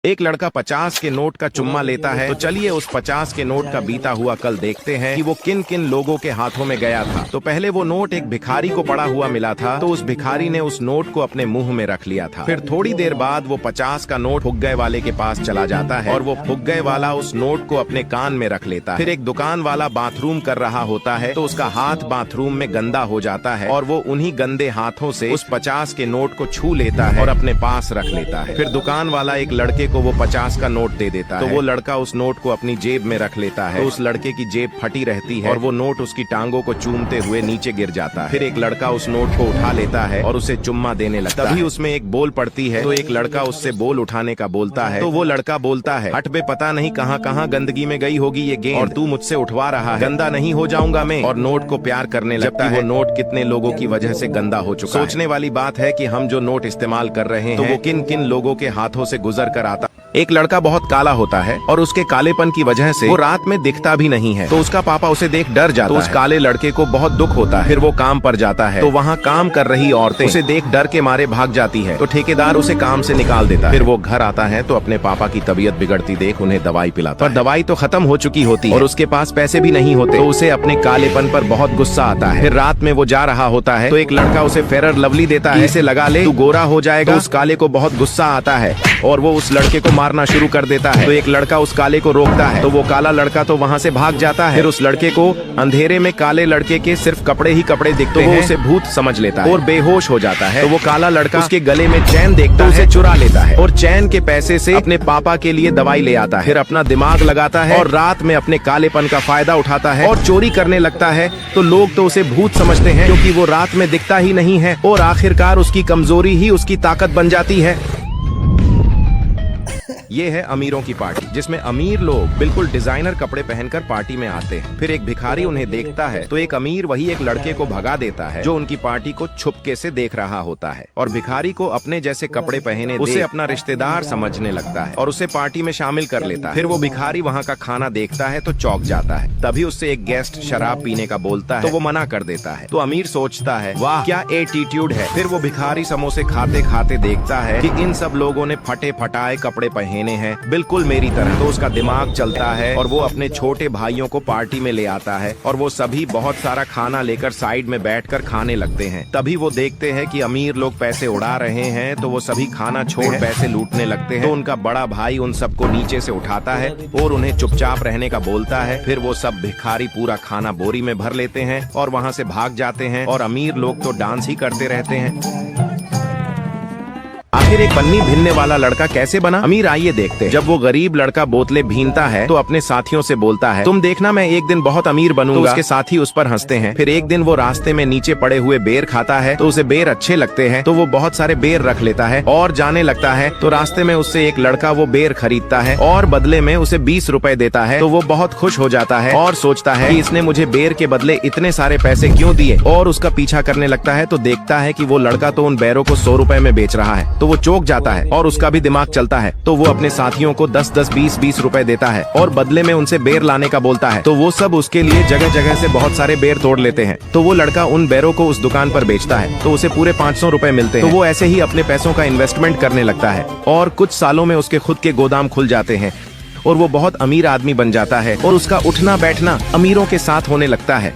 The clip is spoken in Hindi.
एक लड़का 50 के नोट का चुम्मा लेता है। तो चलिए उस 50 के नोट का बीता हुआ कल देखते हैं कि वो किन किन लोगों के हाथों में गया था। तो पहले वो नोट एक भिखारी को पड़ा हुआ मिला था, तो उस भिखारी ने उस नोट को अपने मुंह में रख लिया था। फिर थोड़ी देर बाद वो 50 का नोट फुग्गे वाले के पास चला जाता है और वो फुग्गे वाला उस नोट को अपने कान में रख लेता है। फिर एक दुकान वाला बाथरूम कर रहा होता है, तो उसका हाथ बाथरूम में गंदा हो जाता है और वो उन्हीं गंदे हाथों से उस 50 के नोट को छू लेता है और अपने पास रख लेता है। फिर दुकान वाला एक लड़के को वो 50 का नोट दे देता है, तो वो लड़का उस नोट को अपनी जेब में रख लेता है। तो उस लड़के की जेब फटी रहती है और वो नोट उसकी टांगों को चूमते हुए नीचे गिर जाता है। फिर एक लड़का उस नोट को उठा लेता है और उसे चुम्मा देने लगता है। तभी उसमें एक बोल पड़ती है, तो एक लड़का उससे बोल उठाने का बोलता है। तो वो लड़का बोलता है, हट बे, पता नहीं कहाँ कहाँ गंदगी में गई होगी ये गेंद और तू मुझसे उठवा रहा है, गंदा नहीं हो जाऊंगा मैं। और नोट को प्यार करने लगता है। वो नोट कितने लोगों की वजह से गंदा हो चुका है। सोचने वाली बात है कि हम जो नोट इस्तेमाल कर रहे हैं, तो वो किन किन लोगों के हाथों से गुजर कर आता। एक लड़का बहुत काला होता है और उसके कालेपन की वजह से वो रात में दिखता भी नहीं है। तो उसका पापा उसे देख डर जाता है। तो उस काले लड़के को बहुत दुख होता है। फिर वो काम पर जाता है, तो वहाँ काम कर रही औरतें उसे देख डर के मारे भाग जाती है। तो ठेकेदार उसे काम से निकाल देता है। फिर वो घर आता है, तो अपने पापा की तबीयत बिगड़ती देख उन्हें दवाई पिलाता है। पर दवाई तो खत्म हो चुकी होती है और उसके पास पैसे भी नहीं होते। तो उसे अपने कालेपन पर बहुत गुस्सा आता है। फिर रात में वो जा रहा होता है, तो एक लड़का उसे फेयर लवली देता है, इसे लगा ले, तू गोरा हो जाएगा। तो उस काले को बहुत गुस्सा आता है और वो उस लड़के को मारना शुरू कर देता है। तो एक लड़का उस काले को रोकता है, तो वो काला लड़का तो वहाँ से भाग जाता है। फिर उस लड़के को अंधेरे में काले लड़के के सिर्फ कपड़े ही कपड़े दिखते हैं। वो उसे भूत समझ लेता है और बेहोश हो जाता है। तो वो काला लड़का उसके गले में चैन देखता है, उसे चुरा लेता है और चैन के पैसे से अपने पापा के लिए दवाई ले आता है। फिर अपना दिमाग लगाता है और रात में अपने कालेपन का फायदा उठाता है और चोरी करने लगता है। तो लोग तो उसे भूत समझते हैं, क्योंकि वो रात में दिखता ही नहीं है और आखिरकार उसकी कमजोरी ही उसकी ताकत बन जाती है। ये है अमीरों की पार्टी, जिसमें अमीर लोग बिल्कुल डिजाइनर कपड़े पहनकर पार्टी में आते हैं। फिर एक भिखारी उन्हें देखता है, तो एक अमीर वही एक लड़के को भगा देता है जो उनकी पार्टी को छुपके से देख रहा होता है। और भिखारी को अपने जैसे कपड़े पहने उसे अपना रिश्तेदार समझने लगता है और उसे पार्टी में शामिल कर लेता है। फिर वो भिखारी वहाँ का खाना देखता है तो चौंक जाता है। तभी उससे एक गेस्ट शराब पीने का बोलता है, तो वो मना कर देता है। तो अमीर सोचता है, वाह क्या एटीट्यूड है। फिर वो भिखारी समोसे खाते खाते देखता है कि इन सब लोगों ने फटे फटाए कपड़े पहने हैं, बिल्कुल मेरी तरह। तो उसका दिमाग चलता है और वो अपने छोटे भाइयों को पार्टी में ले आता है और वो सभी बहुत सारा खाना लेकर साइड में बैठकर खाने लगते हैं। तभी वो देखते हैं कि अमीर लोग पैसे उड़ा रहे हैं, तो वो सभी खाना छोड़ पैसे लूटने लगते हैं। तो उनका बड़ा भाई उन सबको नीचे से उठाता है और उन्हें चुपचाप रहने का बोलता है। फिर वो सब भिखारी पूरा खाना बोरी में भर लेते हैं और वहाँ से भाग जाते हैं और अमीर लोग तो डांस ही करते रहते हैं। आखिर एक पन्नी भीनने वाला लड़का कैसे बना, अमीर आइए देखते हैं। जब वो गरीब लड़का बोतलें भीनता है, तो अपने साथियों से बोलता है, तुम देखना मैं एक दिन बहुत अमीर बनूंगा। तो उसके साथी उस पर हंसते हैं। फिर एक दिन वो रास्ते में नीचे पड़े हुए बेर खाता है, तो उसे बेर अच्छे लगते हैं, तो वो बहुत सारे बेर रख लेता है और जाने लगता है। तो रास्ते में उससे एक लड़का वो बेर खरीदता है और बदले में उसे 20 रुपए देता है। तो वो बहुत खुश हो जाता है और सोचता है कि इसने मुझे बेर के बदले इतने सारे पैसे क्यों दिए, और उसका पीछा करने लगता है। तो देखता है कि वो लड़का तो उन बेरों को 100 रुपए में बेच रहा है। तो वो चौंक जाता है और उसका भी दिमाग चलता है। तो वो अपने साथियों को 10-10, 20-20 रुपए देता है और बदले में उनसे बेर लाने का बोलता है। तो वो सब उसके लिए जगह जगह से बहुत सारे बेर तोड़ लेते हैं। तो वो लड़का उन बेरों को उस दुकान पर बेचता है, तो उसे पूरे 500 रुपए मिलते हैं। तो वो ऐसे ही अपने पैसों का इन्वेस्टमेंट करने लगता है और कुछ सालों में उसके खुद के गोदाम खुल जाते हैं और वो बहुत अमीर आदमी बन जाता है और उसका उठना बैठना अमीरों के साथ होने लगता है।